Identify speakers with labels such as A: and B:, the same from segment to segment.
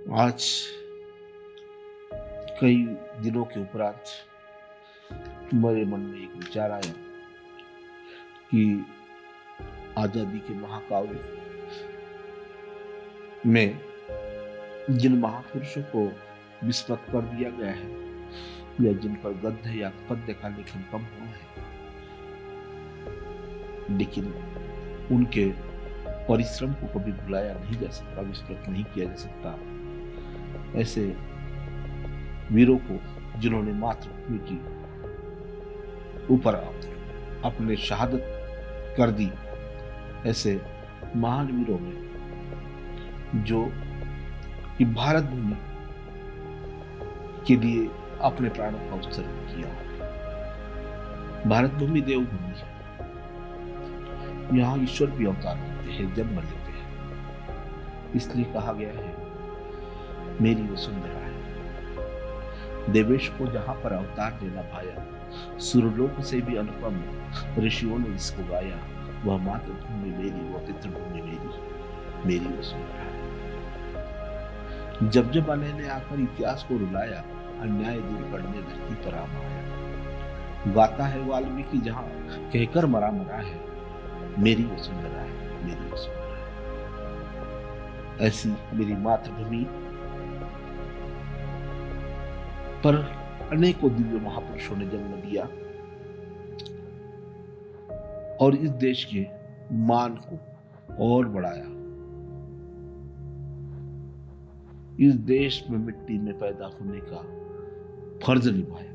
A: आज कई दिनों के उपरांत मेरे मन में एक विचार आया कि आजादी के महाकाव्य में जिन महापुरुषों को विस्मृत कर दिया गया है या जिन पर गद्य या पद्य का लेखन कम हुआ है, लेकिन उनके परिश्रम को कभी भुलाया नहीं जा सकता, विस्मृत नहीं किया जा सकता। ऐसे वीरों को जिन्होंने मातृभूमि की ऊपर अपने शहादत कर दी, ऐसे महान वीरों में जो कि भारत भूमि के लिए अपने प्राणों का उत्सर्ग किया। भारत भूमि देवभूमि है, यहाँ ईश्वर भी अवतार लेते हैं, जन्म लेते हैं। इसलिए कहा गया है मेरी वसुंधरा है। देवेश को जहां पर अवतार लेना भाया, सुरलोक से भी अनुपम ऋषियों ने जिसको गाया, वह मातृभूमि मेरी, वह पितृभूमि मेरी, मेरी वसुंधरा है। जब जब अनय ने आकर इतिहास को रुलाया, अन्याय दूर करने धरती पर आम आया। गाता है वाल्मीकि जहां कहकर मरा मरा है, मेरी वसुंधरा है, मेरी वसुंधरा है। ऐसी मेरी मातृभूमि पर अनेकों दिव्य महापुरुषों ने जन्म दिया और इस देश के मान को और बढ़ाया। इस देश में मिट्टी में पैदा होने का फर्ज निभाया।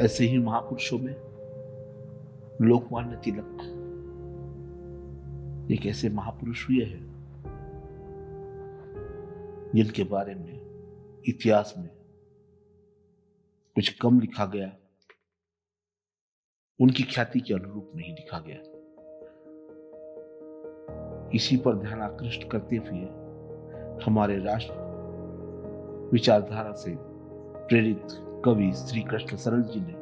A: ऐसे ही महापुरुषों में लोकमान्य तिलक एक ऐसे महापुरुष हुए हैं जिनके बारे में इतिहास में कुछ कम लिखा गया, उनकी ख्याति के अनुरूप नहीं लिखा गया। इसी पर ध्यान आकृष्ट करते हुए हमारे राष्ट्र विचारधारा से प्रेरित कवि श्री कृष्ण सरल जी ने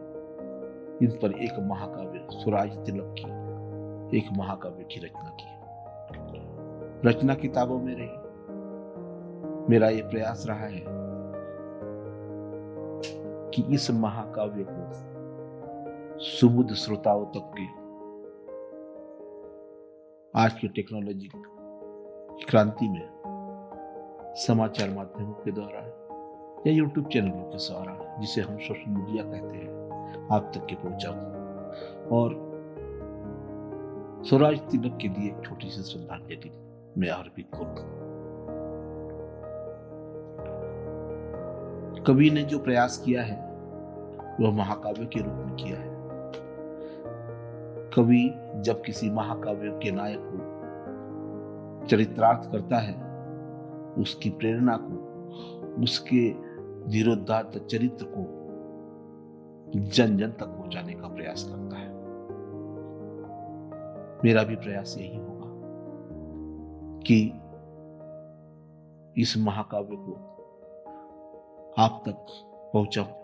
A: इन पर एक महाकाव्य स्वराज तिलक की एक महाकाव्य की रचना की। रचना किताबों में रही। मेरा यह प्रयास रहा है कि इस महाकाव्य को सुबुद्ध श्रोताओं तक के आज की टेक्नोलॉजी क्रांति में समाचार माध्यमों के द्वारा या यूट्यूब चैनलों के द्वारा, जिसे हम सोशल मीडिया कहते हैं, आप तक के पहुंचाऊं और स्वराज तिलक के लिए एक छोटी सी श्रद्धांजलि मैं अर्पित करूं। कवि ने जो प्रयास किया है वह महाकाव्य के रूप में किया है। कवि जब किसी महाकाव्य के नायक को चरित्रार्थ करता है, उसकी प्रेरणा को, उसके धीरोदात्त चरित्र को जन जन तक पहुंचाने का प्रयास करता है। मेरा भी प्रयास यही होगा कि इस महाकाव्य को आप तक पहुंचाऊं।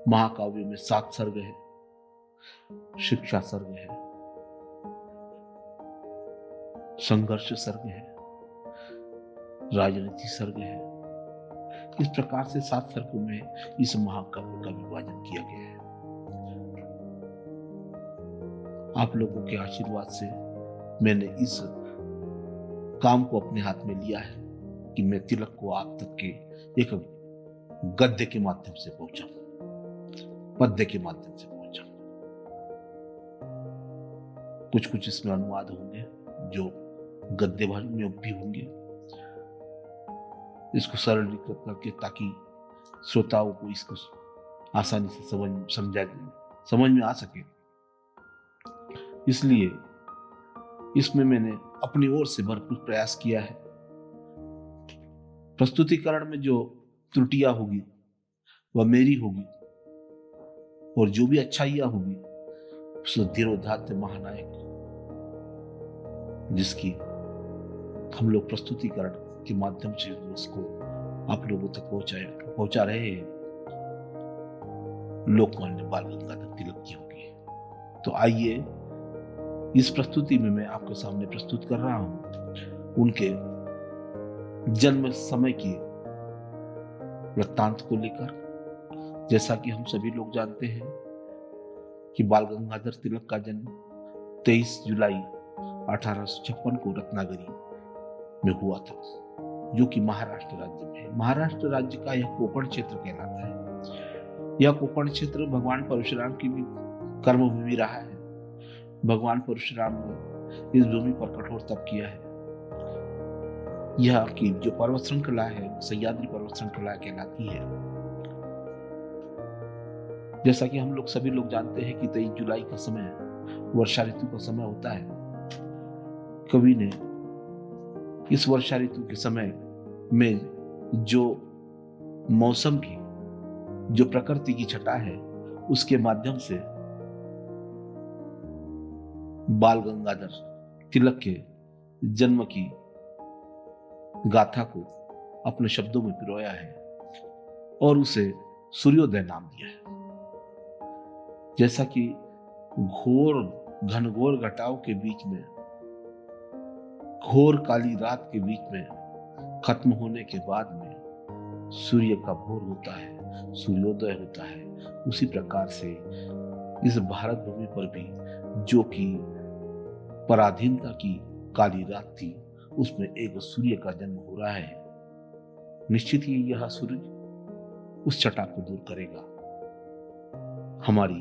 A: महाकाव्य में 7 सर्ग है, शिक्षा सर्ग है, संघर्ष सर्ग है, राजनीति सर्ग है। इस प्रकार से 7 सर्गों में इस महाकाव्य का विभाजन किया गया है। आप लोगों के आशीर्वाद से मैंने इस काम को अपने हाथ में लिया है कि मैं तिलक को आप तक के एक गद्य के माध्यम से पहुंचाऊं, पद्य के माध्यम से पहुंचाऊं। कुछ कुछ इसमें अनुवाद होंगे जो गद्य में भी होंगे। इसको सरलीकृत करके ताकि श्रोताओं को इसको आसानी से समझ में आ सके, इसलिए इसमें मैंने अपनी ओर से भरपूर प्रयास किया है। प्रस्तुतिकरण में जो त्रुटियां होगी वह मेरी होगी और जो भी अच्छाइयां होगी उस धीरोदात्त महानायक जिसकी हम लोग प्रस्तुतिकरण के माध्यम से उसको आप लोगों तक पहुंचा रहे हैं, लोकमान्य बाल गंगाधर तिलक की होगी। तो आइए इस प्रस्तुति में मैं आपके सामने प्रस्तुत कर रहा हूं उनके जन्म समय के वृत्तांत को लेकर। जैसा कि हम सभी लोग जानते हैं कि बाल गंगाधर तिलक का जन्म 23 जुलाई 1856 को रत्नागिरी में हुआ था, जो कि महाराष्ट्र राज्य में है। महाराष्ट्र राज्य का यह कोंकण क्षेत्र कहलाता है। यह कोंकण क्षेत्र भगवान परशुराम की भी कर्मभूमि रहा है। भगवान परशुराम ने इस भूमि पर कठोर तप किया है। यह की जो पर्वत श्रृंखला है, सह्याद्री पर्वत श्रृंखला कहलाती है। जैसा कि हम लोग सभी लोग जानते हैं कि 23 जुलाई का समय वर्षा ऋतु का समय होता है। कवि ने इस वर्षा ऋतु के समय में जो मौसम की, जो प्रकृति की छटा है, उसके माध्यम से बाल गंगाधर तिलक के जन्म की गाथा को अपने शब्दों में पिरोया है और उसे सूर्योदय नाम दिया है। जैसा कि घोर घनघोर घटाओं के बीच में, घोर काली रात के बीच में खत्म होने के बाद में सूर्य का भोर होता है, सूर्योदय होता है, उसी प्रकार से इस भारत भूमि पर भी जो कि पराधीनता की काली रात थी, उसमें एक सूर्य का जन्म हो रहा है। निश्चित ही यह सूर्य उस छटा को दूर करेगा। हमारी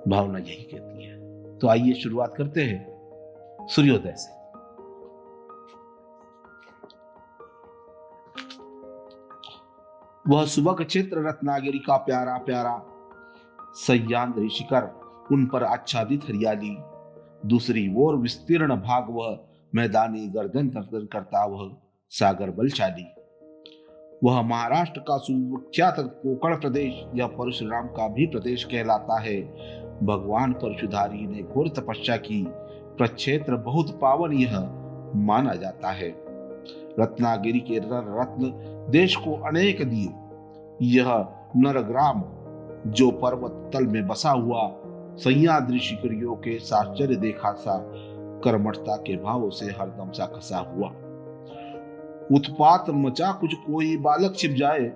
A: भावना यही कहती है। तो आइए शुरुआत करते हैं सूर्योदय से। वह सुबह का क्षेत्र रत्नागिरी का प्यारा प्यारा सह्याद्री शिखर, उन पर आच्छादित हरियाली, दूसरी ओर विस्तीर्ण भाग वह मैदानी गर्दन तरतर करता वह सागर बलशाली। वह महाराष्ट्र का सुविख्यात कोंकण प्रदेश, यह परशुराम का भी प्रदेश कहलाता है। भगवान परशुधारी ने घोर तपस्या की, प्रक्षेत्र बहुत पावन यह माना जाता है। रत्नागिरी के रत्न देश को अनेक दिए। यह नरग्राम जो पर्वत तल में बसा हुआ, सह्याद्री शिखरियों के साश्चर्य देखा सा, कर्मठता के भाव से हरदम सा खसा हुआ। उत्पात मचा कुछ कोई बालक छिप जाए,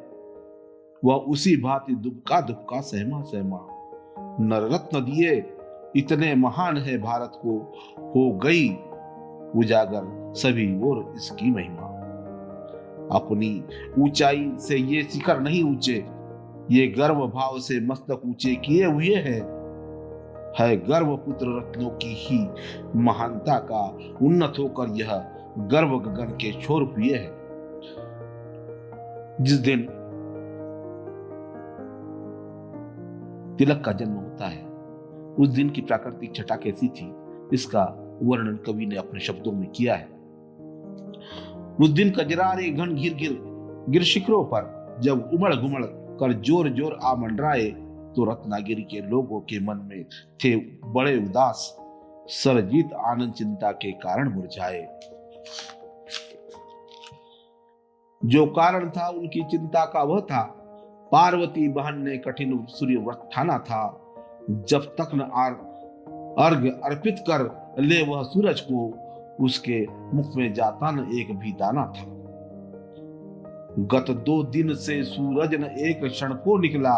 A: वह उसी भांति दुबका दुबका सहमा सहमा। नररत्न दिए इतने महान है भारत को, हो गई उजागर सभी और इसकी महिमा। अपनी ऊंचाई से ये शिखर नहीं ऊंचे, ये गर्व भाव से मस्तक ऊंचे किए हुए है गर्व पुत्र रत्नों की ही महानता का, उन्नत होकर यह गर्व गगन के छोर हुए है। जिस दिन तिलक का जन्म होता है, उस दिन की प्राकृतिक छटा कैसी थी, इसका वर्णन कवि ने अपने शब्दों में किया है। उस दिन कजरारे घन गिर शिखरों पर जब उमड़ घुमड़ कर जोर जोर आ मंडराए, तो रत्नागिरी के लोगों के मन में थे बड़े उदास, सरजीत आनंद चिंता के कारण मुरझाए। जो कारण था उनकी चिंता का वह था, पार्वती बहन ने कठिन सूर्य व्रत ठाना था। जब तक न अर्घ अर्पित कर ले वह सूरज को, उसके मुख में जाता न एक भी दाना था। गत 2 दिन से सूरज न एक क्षण को निकला,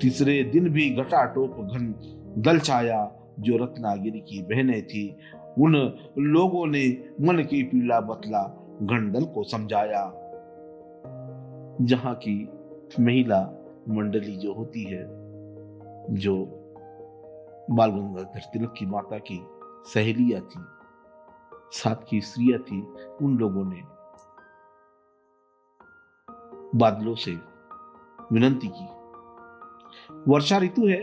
A: तीसरे दिन भी घटाटोप घन दल छाया। जो रत्नागिरी की बहनें थी, उन लोगों ने मन की पीड़ा बतला घनदल को समझाया। जहां की महिला मंडली जो होती है, जो बाल गंगाधर तिलक की माता की सहेलियां थी, साथ की स्त्रियां थी, उन लोगों ने बादलों से विनती की। वर्षा ऋतु है,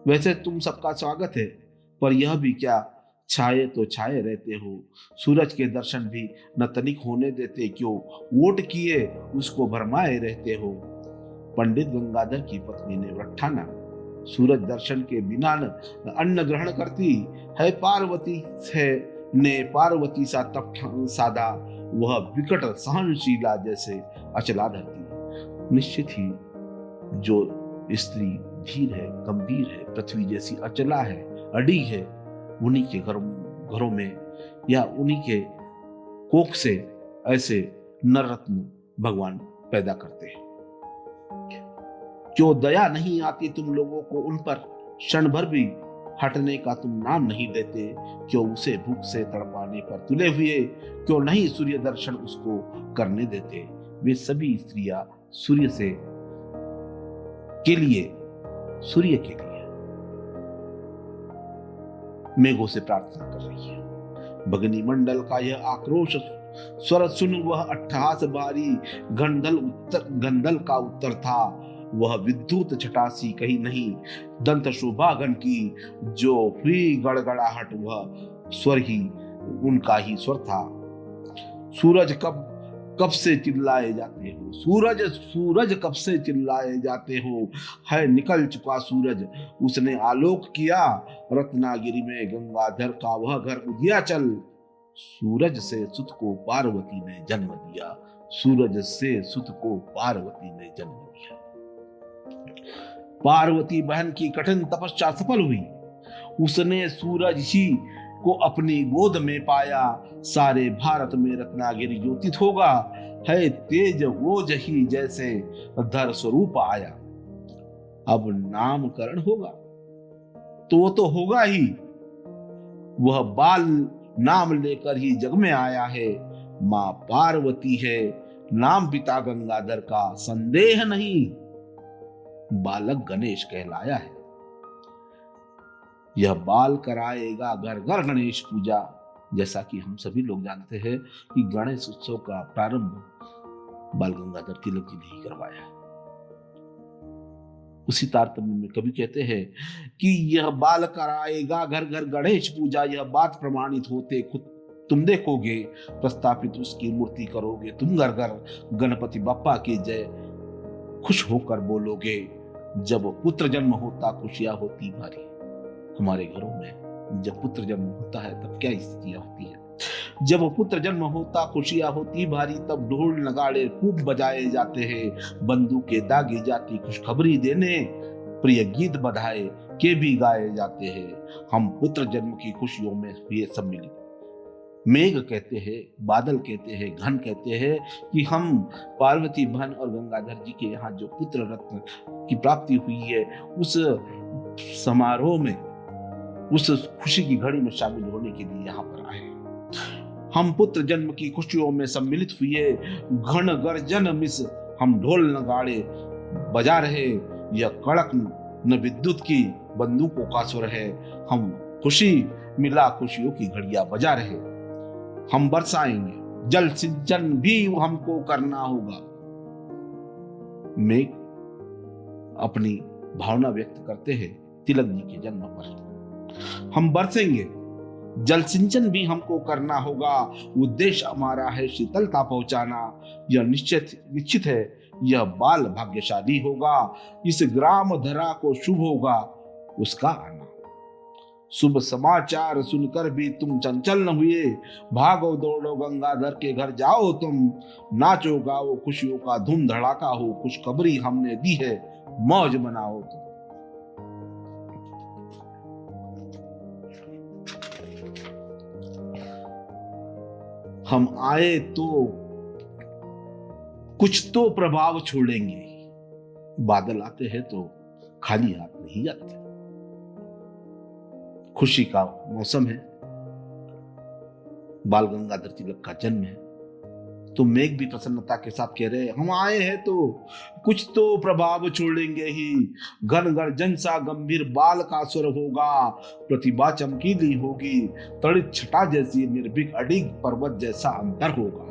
A: वैसे तुम सबका स्वागत है, पर यह भी क्या, छाए तो छाए रहते हो, सूरज के दर्शन भी न तनिक होने देते क्यों, वोट किए उसको भरमाए रहते हो। पंडित गंगाधर की पत्नी ने व्रत ठाना, सूरज दर्शन के बिना न अन्न ग्रहण करती है। पार्वती ने पार्वती सा तप साधा, वह विकट सहनशीला जैसे अचला धरती। निश्चित ही जो स्त्री धीर है, गंभीर है, पृथ्वी जैसी अचला है, अड़ी है, उन्हीं के घरों में या उन्हीं के कोख से ऐसे नर रत्न भगवान पैदा करते हैं। क्यों दया नहीं आती तुम लोगों को उन पर, क्षण भर भी हटने का तुम नाम नहीं लेते? क्यों उसे भूख से तड़पाने पर तुले हुए, क्यों नहीं सूर्य दर्शन उसको करने देते? वे सभी स्त्रियां सूर्य से के लिए, सूर्य के लिए मेघों से प्रार्थना कर रही है। भगनी मंडल का यह आक्रोश स्वर सुन वह अट्ठहास बारी गंधल का उत्तर था। वह विद्युत छटासी कहीं नहीं दंत शोभागन की, जो हुई गड़गड़ाहट वह स्वर ही उनका ही स्वर था। सूरज कब से चिल्लाए जाते हो, सूरज कब से चिल्लाए जाते हो? है निकल चुका सूरज, उसने आलोक किया रत्नागिरी में गंगाधर का वह घर उदिया चल। सूरज से सुत को पार्वती ने जन्म दिया, सूरज से सुत को पार्वती ने जन्म दिया। पार्वती बहन की कठिन तपस्या सफल हुई, उसने सूरज ही को अपनी गोद में पाया। सारे भारत में रत्नागिरी ज्योतित होगा, है तेज ओज ही जैसे धर स्वरूप आया। अब नामकरण होगा तो वो तो होगा ही, वह बाल नाम लेकर ही जग में आया है। मां पार्वती है, नाम पिता गंगाधर का संदेह नहीं, बालक गणेश कहलाया है। यह बाल कराएगा घर घर गणेश पूजा। जैसा कि हम सभी लोग जानते हैं कि गणेश उत्सव का प्रारंभ बाल गंगाधर तिलक जी ने ही करवाया है। उसी तारतम्य में कवि कहते हैं कि यह बाल कराएगा घर घर गणेश पूजा, यह बात प्रमाणित होते खुद तुम देखोगे, प्रस्थापित उसकी मूर्ति करोगे तुम घर घर, गणपति बप्पा की जय खुश होकर बोलोगे। जब पुत्र जन्म होता खुशियां होती भारी। हमारे घरों में जब पुत्र जन्म होता है तब क्या स्थितियां होती है? जब पुत्र जन्म होता खुशियां होती भारी, तब ढोल नगाड़े खूब बजाए जाते हैं, बंदूकें दागी जाती खुशखबरी देने, प्रिय गीत बधाए के भी गाए जाते हैं। हम पुत्र जन्म की खुशियों में हुए सम्मिलित। मेघ कहते हैं, बादल कहते हैं, घन कहते हैं कि हम पार्वती बहन और गंगाधर जी के यहाँ जो पुत्र रत्न की प्राप्ति हुई है, उस समारोह में, उस खुशी की घड़ी में शामिल होने के लिए यहाँ पर आए। हम पुत्र जन्म की खुशियों में सम्मिलित हुए, घन गर्जन मिस हम ढोल नगाड़े बजा रहे, यह कड़क न विद्युत की बंदूकों का स्वर है। हम खुशी मिला खुशियों की घड़ियां बजा रहे। हम बरसाएंगे जल सिंचन भी हमको करना होगा। मेघ अपनी भावना व्यक्त करते हैं तिलक जी के जन्म पर। हम बरसेंगे जल सिंचन भी हमको करना होगा, उद्देश्य हमारा है शीतलता पहुंचाना। यह निश्चित है यह बाल भाग्यशाली होगा, इस ग्राम धरा को शुभ होगा उसका आना। शुभ समाचार सुनकर भी तुम चंचल न हुए, भागो दौड़ो गंगाधर के घर जाओ तुम, नाचो गाओ खुशियों का धूम धड़ाका हो, खुशखबरी हमने दी है मौज मनाओ तुम। हम आए तो कुछ तो प्रभाव छोड़ेंगे, बादल आते हैं तो खाली हाथ नहीं आते। खुशी का मौसम है, बाल गंगाधर तिलक का जन्म है, तो मेघ भी प्रसन्नता के साथ कह रहे हैं हम आए हैं तो कुछ तो प्रभाव छोड़ेंगे ही। घन गर्जन सा गंभीर बाल का स्वर होगा, प्रतिभा चमकीली होगी, तड़ित छटा जैसी निर्भीक अडिग पर्वत जैसा अंतर होगा।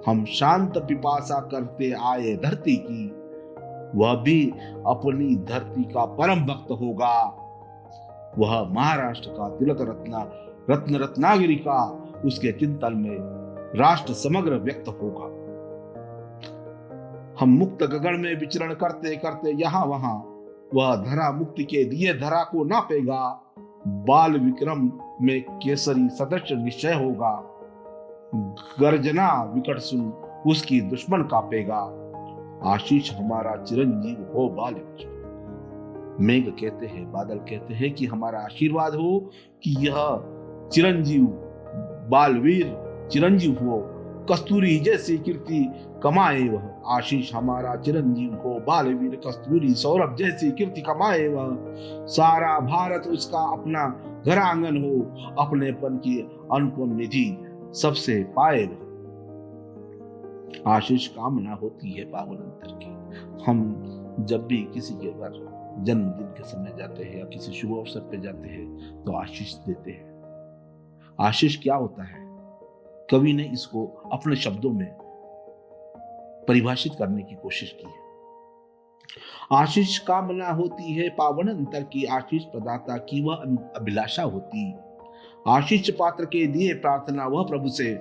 A: हम शांत पिपासा करते आए धरती की, वह भी अपनी धरती का परम भक्त होगा। वह महाराष्ट्र का तिलक रत्नागिरी का, उसके चिंतन में राष्ट्र समग्र व्यक्त होगा। हम मुक्त गगन में विचरण करते करते यहाँ वहां, वह धरा मुक्ति के लिए धरा को नापेगा। बाल विक्रम में केसरी सदस्य निश्चय होगा, गर्जना विकट सुन उसकी दुश्मन कापेगा। आशीष हमारा चिरंजीव हो बाल। मेघ कहते हैं, बादल कहते हैं कि हमारा आशीर्वाद हो कि यह चिरंजीव बालवीर चिरंजीव हो, कस्तूरी जैसी कीर्ति कमाए वह। आशीष हमारा चिरंजीव हो, बालवीर कस्तूरी सौरभ जैसी कीर्ति कमाए वह। सारा भारत उसका अपना घर आंगन हो, अपनेपन की अनुपम निधि सबसे पाए वह। आशीष कामना होती है पावन अंतर की। हम जब भी किसी के घर जन्मदिन के समय जाते हैं या किसी शुभ अवसर पे जाते हैं तो आशीष देते हैं। आशीष क्या होता है? कवि ने इसको अपने शब्दों में परिभाषित करने की कोशिश की है। आशीष कामना होती है पावन अंतर की, आशीष प्रदाता की वह अभिलाषा होती। आशीष पात्र के लिए प्रार्थना वह प्रभु से,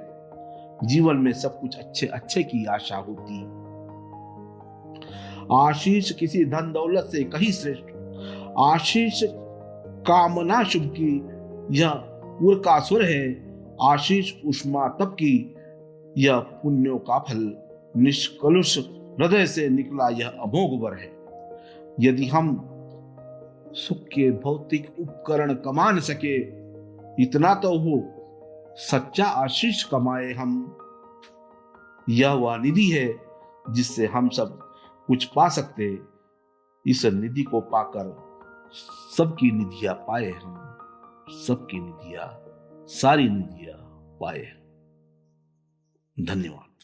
A: जीवन में सब कुछ अच्छे अच्छे की आशा होती। आशीष किसी धन दौलत से कहीं श्रेष्ठ, आशीष कामना शुभ की यह उर का सुर है। आशीष उष्मा तप की यह पुण्यों का फल, निष्कलुष हृदय से निकला यह अमोघ वर है। यदि हम सुख के भौतिक उपकरण कमा न सके, इतना तो हो सच्चा आशीष कमाए हम। यह वह निधि है जिससे हम सब कुछ पा सकते, इस निधि को पाकर सबकी निधियां पाए हम, सबकी निधियां, सारी निधियां पाए। धन्यवाद।